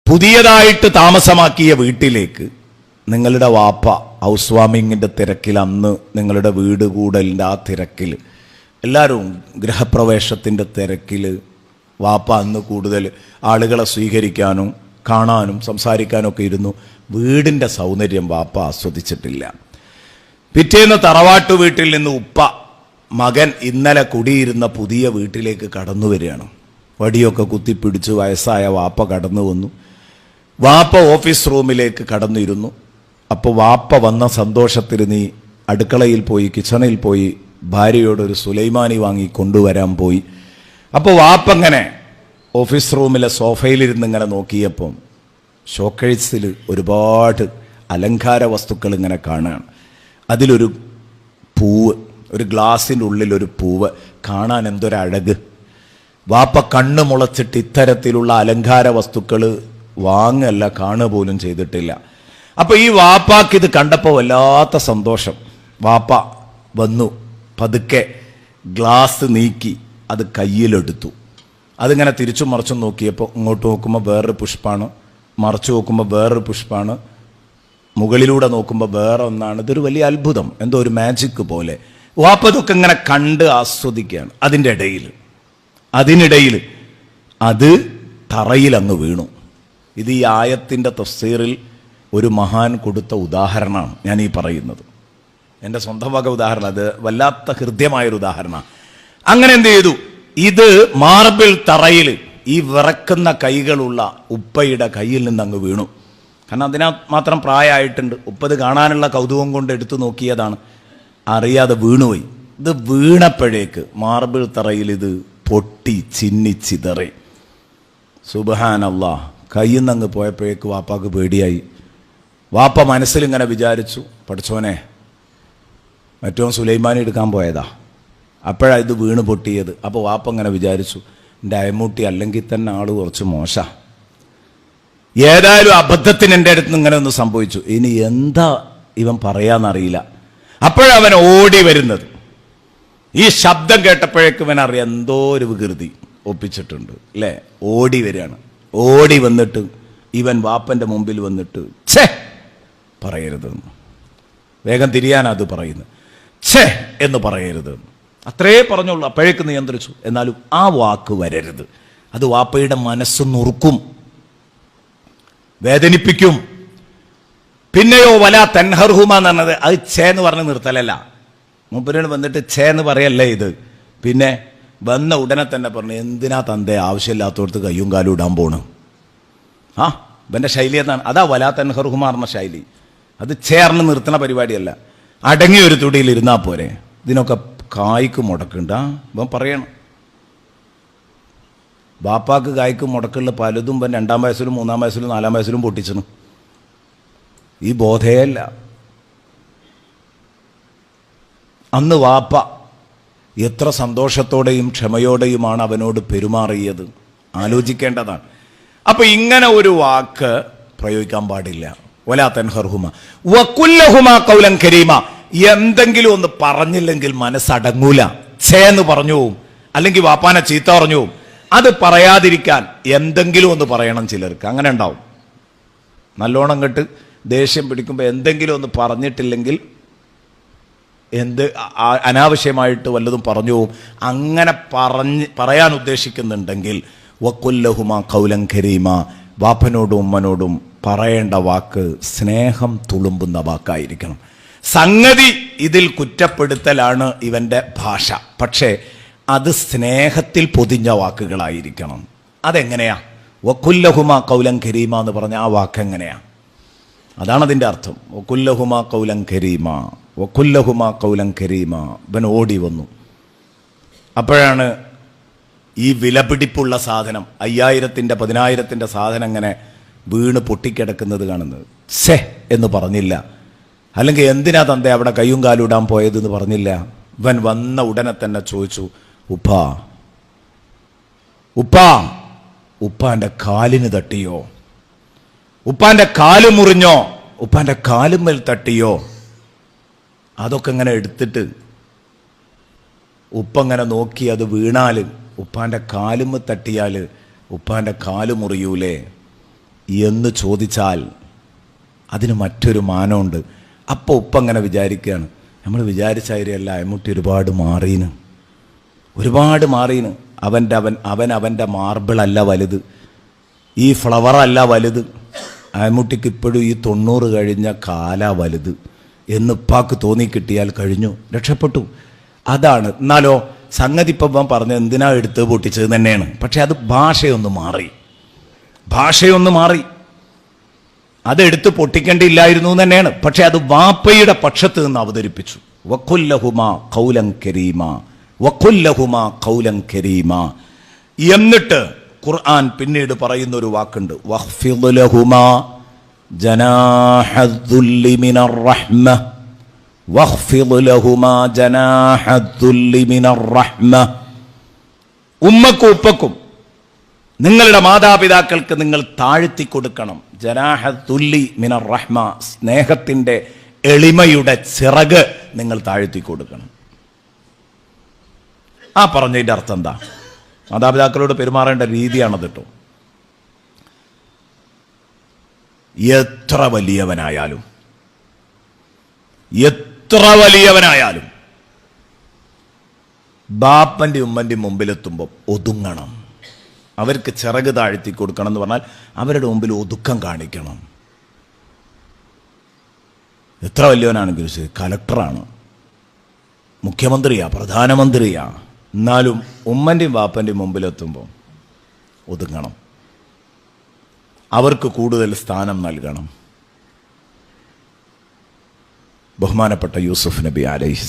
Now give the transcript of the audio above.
പുതിയതായിട്ട് താമസമാക്കിയ വീട്ടിലേക്ക് നിങ്ങളുടെ വാപ്പ ഹൗസ് വാമിങ്ങിൻ്റെ തിരക്കിൽ, അന്ന് നിങ്ങളുടെ വീട് കൂടലിൻ്റെ ആ തിരക്കിൽ, എല്ലാവരും ഗൃഹപ്രവേശത്തിൻ്റെ തിരക്കിൽ വാപ്പ അന്ന് കൂടുതൽ ആളുകളെ സ്വീകരിക്കാനും കാണാനും സംസാരിക്കാനും ഒക്കെ ഇരുന്നു. വീടിൻ്റെ സൗന്ദര്യം വാപ്പ ആസ്വദിച്ചിട്ടില്ല. പിറ്റേന്ന് തറവാട്ടു വീട്ടിൽ നിന്ന് ഉപ്പ മകൻ ഇന്നലെ കുടിയിരുന്ന പുതിയ വീട്ടിലേക്ക് കടന്നു വരികയാണ്. വടിയൊക്കെ കുത്തിപ്പിടിച്ച് വയസ്സായ വാപ്പ കടന്നു വന്നു. വാപ്പ ഓഫീസ് റൂമിലേക്ക് കടന്നിരുന്നു. അപ്പോൾ വാപ്പ വന്ന സന്തോഷത്തിൽ നീ അടുക്കളയിൽ പോയി, കിച്ചണിൽ പോയി ഭാര്യയോടൊരു സുലൈമാനി വാങ്ങി കൊണ്ടുവരാൻ പോയി. അപ്പോൾ വാപ്പങ്ങനെ ഓഫീസ് റൂമിലെ സോഫയിലിരുന്ന് ഇങ്ങനെ നോക്കിയപ്പം ഷോക്കേഴ്സിൽ ഒരുപാട് അലങ്കാര വസ്തുക്കൾ ഇങ്ങനെ കാണുകയാണ്. അതിലൊരു പൂവ്, ഒരു ഗ്ലാസിൻ്റെ ഉള്ളിലൊരു പൂവ് കാണാൻ എന്തൊരഴക്. വാപ്പ കണ്ണ് മുളച്ചിട്ട് ഇത്തരത്തിലുള്ള അലങ്കാര വസ്തുക്കൾ വാങ്ങല്ല, കാണുക പോലും ചെയ്തിട്ടില്ല. അപ്പോൾ ഈ വാപ്പാക്ക് ഇത് കണ്ടപ്പോൾ വല്ലാത്ത സന്തോഷം. വാപ്പ വന്നു, പതുക്കെ ഗ്ലാസ് നീക്കി അത് കയ്യിലെടുത്തു. അതിങ്ങനെ തിരിച്ചും മറിച്ചും നോക്കിയപ്പോൾ ഇങ്ങോട്ട് നോക്കുമ്പോൾ വേറൊരു പുഷ്പമാണ്, മറിച്ചു നോക്കുമ്പോൾ വേറൊരു പുഷ്പമാണ്, മുകളിലൂടെ നോക്കുമ്പോൾ വേറെ ഒന്നാണ്. ഇതൊരു വലിയ അത്ഭുതം, എന്തോ ഒരു മാജിക് പോലെ. വാപ്പ ഇതൊക്കെ ഇങ്ങനെ കണ്ട് ആസ്വദിക്കുകയാണ്. അതിനിടയിൽ അത് തറയിൽ അങ്ങ് വീണു. ഇത് ഈ ആയത്തിൻ്റെ തഫ്സീറിൽ ഒരു മഹാൻ കൊടുത്ത ഉദാഹരണമാണ് ഞാൻ ഈ പറയുന്നത്. എൻ്റെ സ്വന്തം വക ഉദാഹരണം, അത് വല്ലാത്ത ഹൃദ്യമായൊരു ഉദാഹരണമാണ്. അങ്ങനെ എന്ത് ചെയ്തു, ഇത് മാർബിൾ തറയിൽ ഈ വിറക്കുന്ന കൈകളുള്ള ഉപ്പയുടെ കയ്യിൽ നിന്ന് അങ്ങ് വീണു. കാരണം അതിനാ മാത്രം പ്രായമായിട്ടുണ്ട്. ഉപ്പത് കാണാനുള്ള കൗതുകം കൊണ്ട് എടുത്തു നോക്കിയതാണ്, അറിയാതെ വീണുപോയി. ഇത് വീണപ്പോഴേക്ക് മാർബിൾ തറയിൽ ഇത് പൊട്ടി ചിന്നിച്ചിതറി. സുബ്ഹാനല്ലാഹ്. കയ്യിൽ നിന്ന് അങ്ങ് പോയപ്പോഴേക്ക് വാപ്പാക്ക് പേടിയായി. വാപ്പ മനസ്സിലിങ്ങനെ വിചാരിച്ചു, പഠിച്ചോനെ മറ്റോ സുലൈമാനി എടുക്കാൻ പോയതാ, അപ്പോഴാണ് ഇത് വീണ് പൊട്ടിയത്. അപ്പോൾ വാപ്പ ഇങ്ങനെ വിചാരിച്ചു, എൻ്റെ അയമ്മൂട്ടി അല്ലെങ്കിൽ തന്നെ ആള് കുറച്ച് മോശ, ഏതായാലും അബദ്ധത്തിന് എൻ്റെ അടുത്ത് ഇങ്ങനെ ഒന്ന് സംഭവിച്ചു, ഇനി എന്താ ഇവൻ പറയാന്നറിയില്ല. അപ്പോഴവൻ ഓടി വരുന്നത്. ഈ ശബ്ദം കേട്ടപ്പോഴേക്ക് ഇവൻ അറിയാം എന്തോ ഒരു വികൃതി ഒപ്പിച്ചിട്ടുണ്ട് അല്ലേ. ഓടി വരികയാണ്. ഓടി വന്നിട്ട് ഇവൻ വാപ്പൻ്റെ മുമ്പിൽ വന്നിട്ട് ഛേ പറയരുതെന്ന്, വേഗം തിരിയാനത് പറയുന്നത്, ഛേ എന്ന് പറയരുത്, അത്രേ പറഞ്ഞുള്ളൂ. അപ്പോഴേക്ക് നിയന്ത്രിച്ചു. എന്നാലും ആ വാക്ക് വരരുത്. അത് വാപ്പയുടെ മനസ്സ് നുറുക്കും, വേദനിപ്പിക്കും. പിന്നെയോ വല തൻഹർഹുമ എന്ന് പറഞ്ഞത് അത് ഛേ എന്ന് പറഞ്ഞ് നിർത്തലല്ല. മൂപ്പരോട് വന്നിട്ട് ഛേ എന്ന് പറയല്ലേ ഇത്. പിന്നെ വന്ന ഉടനെ തന്നെ പറഞ്ഞു, എന്തിനാ തന്തേ ആവശ്യമില്ലാത്തടത്ത് കയ്യും കാലും ഇടാൻ പോണ്. ഇവൻ്റെ ശൈലി എന്നാണ്. അതാ വല തൻഹർഹുമ പറഞ്ഞ ശൈലി. അത് ചേർന്ന് നിർത്തണ പരിപാടിയല്ല. അടങ്ങിയ ഒരു തുടിയിൽ ഇരുന്നാൽ പോരെ. ഇതിനൊക്കെ കായ്ക്ക് മുടക്കുണ്ട ഇവൻ പറയണം. ബാപ്പാക്ക് കായ്ക്ക് മുടക്കുള്ള പലതും ഇവൻ 2-ാം വയസ്സിലും 3-ാം വയസ്സിലും 4-ാം വയസ്സിലും പൊട്ടിച്ചണം. ഈ ബോധയല്ല. അന്ന് വാപ്പ എത്ര സന്തോഷത്തോടെയും ക്ഷമയോടെയുമാണ് അവനോട് പെരുമാറിയത്, ആലോചിക്കേണ്ടതാണ്. അപ്പൊ ഇങ്ങനെ ഒരു വാക്ക് പ്രയോഗിക്കാൻ പാടില്ല. വലാ തൻഹർഹുമ വഖുൽ ലഹുമാ ഖൗലൻ കരീമ. എന്തെങ്കിലും ഒന്ന് പറഞ്ഞില്ലെങ്കിൽ മനസ്സടങ്ങൂല. ഛേന്ന് പറഞ്ഞു പോവും, അല്ലെങ്കിൽ വാപ്പാനെ ചീത്ത പറഞ്ഞു പോവും. അത് പറയാതിരിക്കാൻ എന്തെങ്കിലും ഒന്ന് പറയണം. ചിലർക്ക് അങ്ങനെ ഉണ്ടാവും. നല്ലോണം കെട്ട് ദേഷ്യം പിടിക്കുമ്പോൾ എന്തെങ്കിലും ഒന്ന് പറഞ്ഞിട്ടില്ലെങ്കിൽ അനാവശ്യമായിട്ട് വല്ലതും പറഞ്ഞു പോവും. അങ്ങനെ പറയാൻ ഉദ്ദേശിക്കുന്നുണ്ടെങ്കിൽ വഖുൽ ലഹുമാ ഖൗലൻ കരീമ, വാപ്പനോടും ഉമ്മനോടും പറയേണ്ട വാക്ക് സ്നേഹം തുളുമ്പുന്ന വാക്കായിരിക്കണം. സംഗതി ഇതിൽ കുറ്റപ്പെടുത്തലാണ് ഇവൻ്റെ ഭാഷ, പക്ഷേ അത് സ്നേഹത്തിൽ പൊതിഞ്ഞ വാക്കുകളായിരിക്കണം. അതെങ്ങനെയാ? വഖുൽ ലഹുമാ ഖൗലൻ കരീമ എന്ന് പറഞ്ഞ ആ വാക്ക് എങ്ങനെയാ? അതാണ് അതിൻ്റെ അർത്ഥം. വഖുൽ ലഹുമാ ഖൗലൻ കരീമ, വഖുൽ ലഹുമാ ഖൗലൻ കരീമ. ഇവൻ ഓടി വന്നു. അപ്പോഴാണ് ഈ വിലപിടിപ്പുള്ള സാധനം, 5000-ന്റെ 10,000-ന്റെ സാധനം അങ്ങനെ വീണ് പൊട്ടിക്കിടക്കുന്നത് കാണുന്നത്. ഛേ എന്ന് പറഞ്ഞില്ല. അല്ലെങ്കിൽ എന്തിനാ തന്തേ അവിടെ കയ്യും കാലും ഇടാൻ പോയതെന്ന് പറഞ്ഞില്ല. ഇവൻ വന്ന ഉടനെ തന്നെ ചോദിച്ചു, ഉപ്പാ ഉപ്പാ ഉപ്പാൻ്റെ കാലിന് തട്ടിയോ? ഉപ്പാൻ്റെ കാല് മുറിഞ്ഞോ? ഉപ്പാൻ്റെ കാലുമ്മൽ തട്ടിയോ? അതൊക്കെ ഇങ്ങനെ എടുത്തിട്ട് ഉപ്പങ്ങനെ നോക്കി. അത് വീണാൽ ഉപ്പാൻ്റെ കാലുമ്മ തട്ടിയാൽ ഉപ്പാൻ്റെ കാല് മുറിയൂലേ? എന്ന് ചോദിച്ചാൽ അതിന് മറ്റൊരു മാനമുണ്ട്. അപ്പോൾ ഉപ്പ അങ്ങനെ വിചാരിക്കുകയാണ്, നമ്മൾ വിചാരിച്ചായിരിയല്ല അയമുട്ടി ഒരുപാട് മാറീന്, ഒരുപാട് മാറീന്. അവൻ്റെ മാർബിളല്ല വലുത്, ഈ ഫ്ലവറല്ല വലുത്, അയമുട്ടിക്ക് ഇപ്പോഴും ഈ 90 കഴിഞ്ഞ കാല വലുത് എന്ന് ഉപ്പാക്ക് തോന്നിക്കിട്ടിയാൽ കഴിഞ്ഞു, രക്ഷപ്പെട്ടു. അതാണ്. എന്നാലോ സംഗതി ഇപ്പം പറഞ്ഞ എന്തിനാ എടുത്ത് പൊട്ടിച്ചത് തന്നെയാണ്. പക്ഷെ അത് ഭാഷയൊന്ന് മാറി, അതെടുത്ത് പൊട്ടിക്കേണ്ടിയില്ലായിരുന്നു തന്നെയാണ്. പക്ഷെ അത് വാപ്പയുടെ പക്ഷത്ത് നിന്ന് അവതരിപ്പിച്ചു. വഖുല്ലഹുമാ ഖൗലൻ കരീമാ, വഖുല്ലഹുമാ ഖൗലൻ കരീമാ. എന്നിട്ട് ഖുർആൻ പിന്നീട് പറയുന്ന ഒരു വാക്കുണ്ട്, വഖ്ഫിദ് ലഹുമാ ജനാഹദ്ദുല്ലി മിനർ റഹ്മ, വഖ്ഫിദ് ലഹുമാ ജനാഹദ്ദുല്ലി മിനർ റഹ്മ. ഉമ്മക്കും ഉപ്പക്കും നിങ്ങളുടെ മാതാപിതാക്കൾക്ക് നിങ്ങൾ താഴ്ത്തി കൊടുക്കണം. ജനാഹദ്ദുല്ലി മിനർ റഹ്മ, സ്നേഹത്തിൻ്റെ എളിമയുടെ ചിറക് നിങ്ങൾ താഴ്ത്തി കൊടുക്കണം. ആ പറഞ്ഞതിൻ്റെ അർത്ഥം എന്താ? മാതാപിതാക്കളോട് പെരുമാറേണ്ട രീതിയാണത് കേട്ടോ. എത്ര വലിയവനായാലും ബാപ്പൻ്റെ ഉമ്മൻ്റെ മുമ്പിലെത്തുമ്പോൾ ഒതുങ്ങണം. അവർക്ക് ചിറക് താഴ്ത്തി കൊടുക്കണം എന്ന് പറഞ്ഞാൽ അവരുടെ മുമ്പിൽ ഒതുക്കം കാണിക്കണം. എത്ര വലിയവനാണെങ്കിലും ശരി, കലക്ടറാണ്, മുഖ്യമന്ത്രിയാ, പ്രധാനമന്ത്രിയാ, എന്നാലും ഉമ്മൻ്റെയും വാപ്പൻ്റെയും മുമ്പിലെത്തുമ്പോൾ ഒതുങ്ങണം. അവർക്ക് കൂടുതൽ സ്ഥാനം നൽകണം. ബഹുമാനപ്പെട്ട യൂസുഫ് നബി അലൈഹി